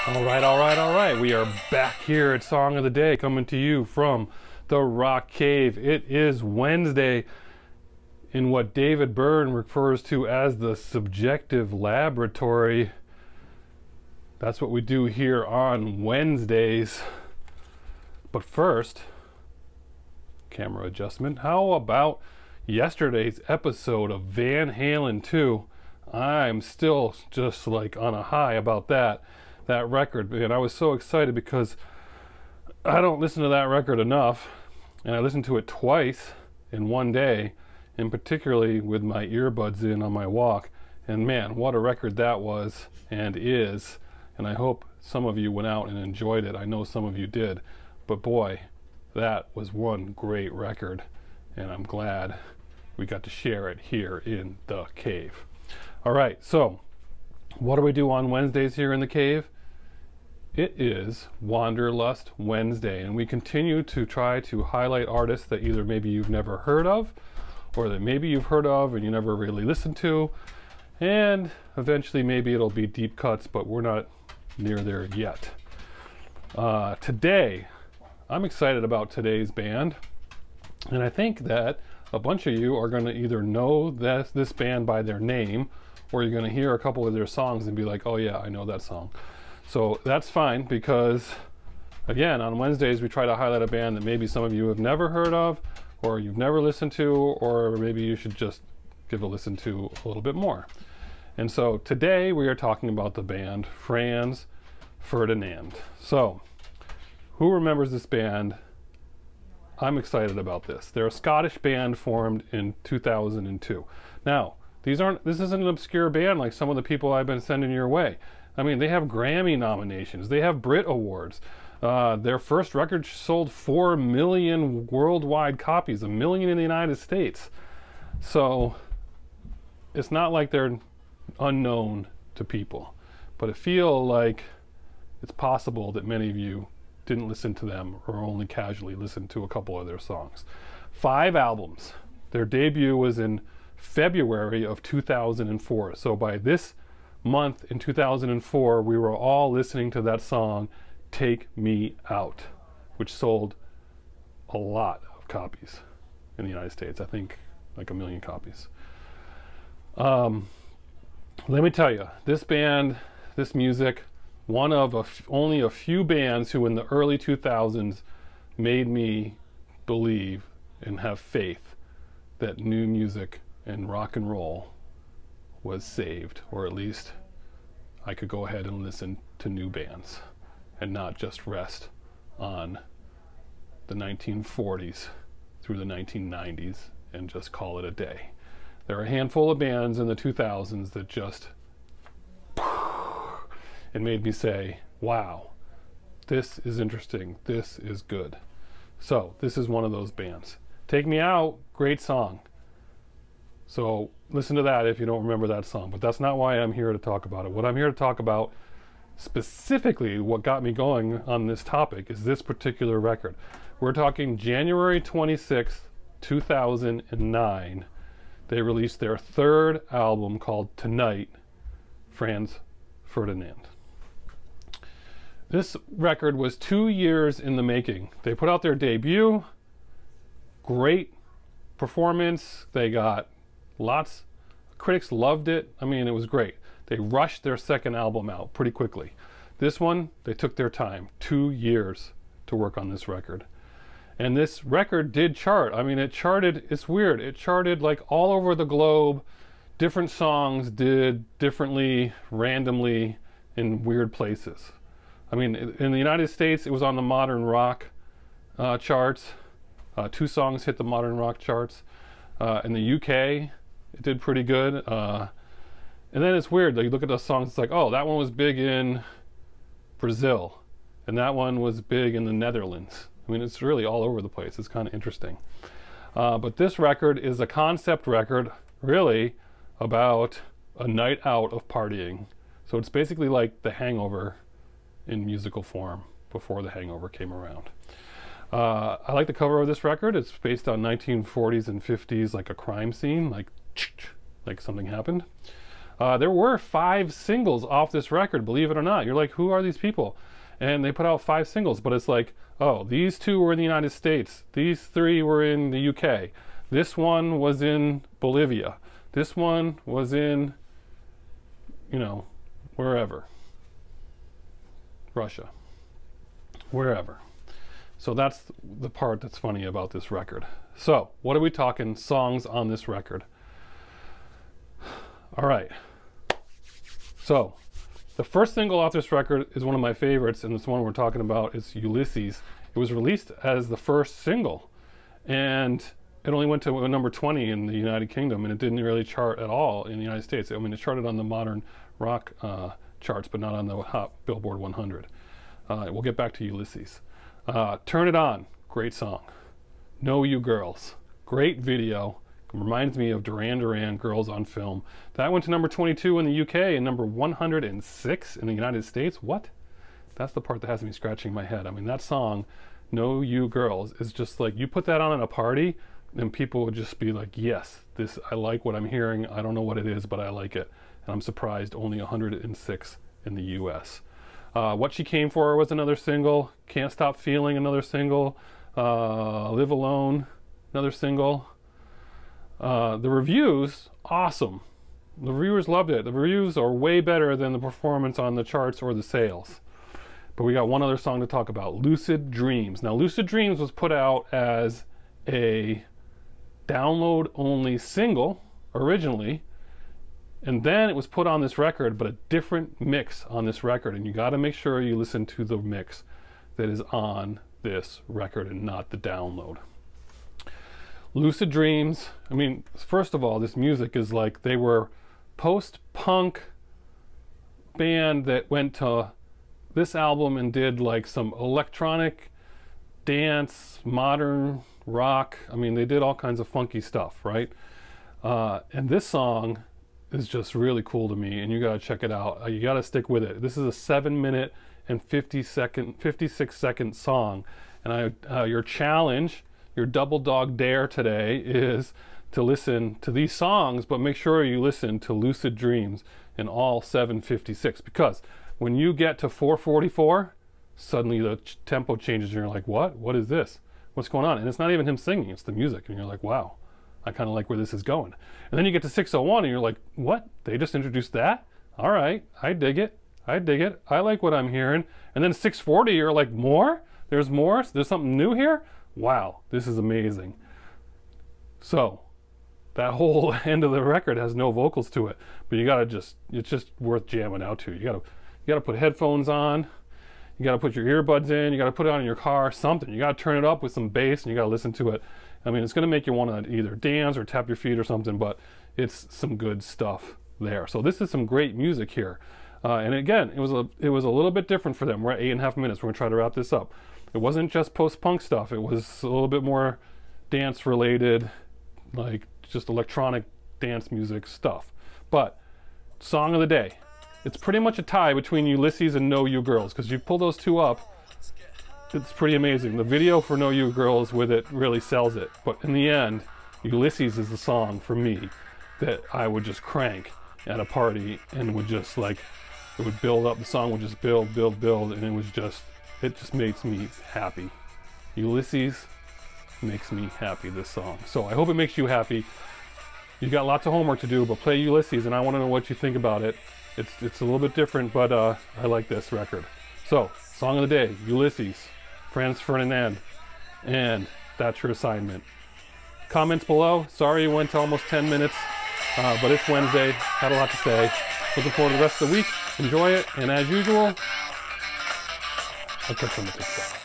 All right. We are back here at Song of the Day, coming to you from the Rock Cave. It is Wednesday in what David Byrne refers to as the subjective laboratory. That's what we do here on Wednesdays. But first, camera adjustment. How about yesterday's episode of Van Halen 2? I'm still just like on a high about that record, and I was so excited because I don't listen to that record enough, and I listened to it twice in one day, and particularly with my earbuds in on my walk, and man, what a record that was and is. And I hope some of you went out and enjoyed it. I know some of you did, but boy, that was one great record, and I'm glad we got to share it here in the cave. All right, so what do we do on Wednesdays here in the cave? It is Wanderlust Wednesday, and we continue to try to highlight artists that either maybe you've never heard of, or that maybe you've heard of and you never really listened to, and eventually maybe it'll be deep cuts, but we're not near there yet. Today, I'm excited about today's band, and I think that a bunch of you are going to either know this band by their name, or you're going to hear a couple of their songs and be like, oh yeah, I know that song. So that's fine, because again, on Wednesdays we try to highlight a band that maybe some of you have never heard of, or you've never listened to, or maybe you should just give a listen to a little bit more. And so today we are talking about the band Franz Ferdinand. So who remembers this band? I'm excited about this. They're a Scottish band formed in 2002. Now, this isn't an obscure band like some of the people I've been sending your way. I mean, they have Grammy nominations. They have Brit Awards. Their first record sold 4 million worldwide copies, 1 million in the United States. So it's not like they're unknown to people. But I feel like it's possible that many of you didn't listen to them or only casually listened to a couple of their songs. 5 albums. Their debut was in February of 2004. So by this month in 2004, we were all listening to that song, Take Me Out, which sold a lot of copies in the United States. I think like 1 million copies. Let me tell you, this band, this music, one of only a few bands who in the early 2000s made me believe and have faith that new music and rock and roll was saved, or at least I could go ahead and listen to new bands and not just rest on the 1940s through the 1990s and just call it a day. There are a handful of bands in the 2000s that just it made me say, wow, this is interesting, this is good. So this is one of those bands. Take Me Out, great song. So listen to that if you don't remember that song, but that's not why I'm here to talk about it. What I'm here to talk about, specifically what got me going on this topic, is this particular record. We're talking January 26th, 2009. They released their 3rd album called Tonight, Franz Ferdinand. This record was 2 years in the making. They put out their debut, great performance, they got lots, critics loved it. I mean, it was great. They rushed their 2nd album out pretty quickly. This one, they took their time, 2 years to work on this record. And this record did chart. I mean, it charted, it's weird, it charted like all over the globe. Different songs did differently, randomly, in weird places. I mean, in the United States, it was on the modern rock charts. 2 songs hit the modern rock charts. In the UK, it did pretty good. And then it's weird, like you look at those songs, it's like, oh, that one was big in Brazil, and that one was big in the Netherlands. I mean, it's really all over the place. It's kind of interesting. But this record is a concept record, really, about a night out of partying. So it's basically like The Hangover in musical form before The Hangover came around. I like the cover of this record. It's based on 1940s and 50s, like a crime scene, like something happened. There were 5 singles off this record, believe it or not. You're like, who are these people? And they put out 5 singles, but it's like, oh, these 2 were in the United States. These 3 were in the UK. This one was in Bolivia. This one was in, you know, wherever. Russia. Wherever. So that's the part that's funny about this record. So, what are we talking songs on this record? All right. So, the first single off this record is one of my favorites, and it's one we're talking about. It's Ulysses. It was released as the first single, and it only went to number 20 in the United Kingdom, and it didn't really chart at all in the United States. I mean, it charted on the modern rock charts, but not on the Hot Billboard 100. We'll get back to Ulysses. Turn It On, great song. Know You Girls, great video. Reminds me of Duran Duran, Girls on Film. That went to number 22 in the UK and number 106 in the United States. What? That's the part that has me scratching my head. I mean, that song, Know You Girls, is just like, you put that on at a party and people would just be like, yes, this, I like what I'm hearing. I don't know what it is, but I like it. And I'm surprised only 106 in the US. What She Came For was another single. Can't Stop Feeling, another single. Live Alone, another single. The reviews, awesome. The reviewers loved it. The reviews are way better than the performance on the charts or the sales. But we got one other song to talk about, Lucid Dreams. Now, Lucid Dreams was put out as a download-only single originally, and then it was put on this record, but a different mix on this record. And you got to make sure you listen to the mix that is on this record and not the download. Lucid Dreams, I mean, first of all, this music is like, they were post-punk band that went to this album and did like some electronic dance, modern rock. I mean, they did all kinds of funky stuff, right? And this song is just really cool to me, and you gotta check it out. You gotta stick with it. This is a 7-minute and 56-second song, and your challenge, your double dog dare today is to listen to these songs, but make sure you listen to Lucid Dreams in all 7:56, because when you get to 4:44, suddenly the tempo changes and you're like, what is this? What's going on? And it's not even him singing, it's the music, and you're like, wow, I kind of like where this is going. And then you get to 6:01 and you're like, what? They just introduced that? All right, I dig it. I dig it. I like what I'm hearing. And then 6:40, you're like, more? There's more? There's something new here? Wow, this is amazing. So, that whole end of the record has no vocals to it, but you gotta just, it's just worth jamming out to. You gotta put headphones on, you gotta put your earbuds in, you gotta put it on in your car, something. You gotta turn it up with some bass and you gotta listen to it. I mean, it's gonna make you wanna either dance or tap your feet or something, but it's some good stuff there. So this is some great music here. And again, it was a little bit different for them. We're at 8.5 minutes. We're gonna try to wrap this up. It wasn't just post-punk stuff. It was a little bit more dance-related, like just electronic dance music stuff. But song of the day. It's pretty much a tie between Ulysses and Know You Girls, because you pull those two up, it's pretty amazing. The video for Know You Girls with it really sells it. But in the end, Ulysses is the song for me that I would just crank at a party and would just like, it would build up, the song would just build, and it just makes me happy. Ulysses makes me happy, this song. So I hope it makes you happy. You got lots of homework to do, but play Ulysses, and I want to know what you think about it. It's a little bit different, but I like this record. So, song of the day, Ulysses, Franz Ferdinand, and that's your assignment. Comments below. Sorry you went to almost 10 minutes, but it's Wednesday. Had a lot to say. Looking forward to the rest of the week. Enjoy it, and as usual, I'll catch you on the next one.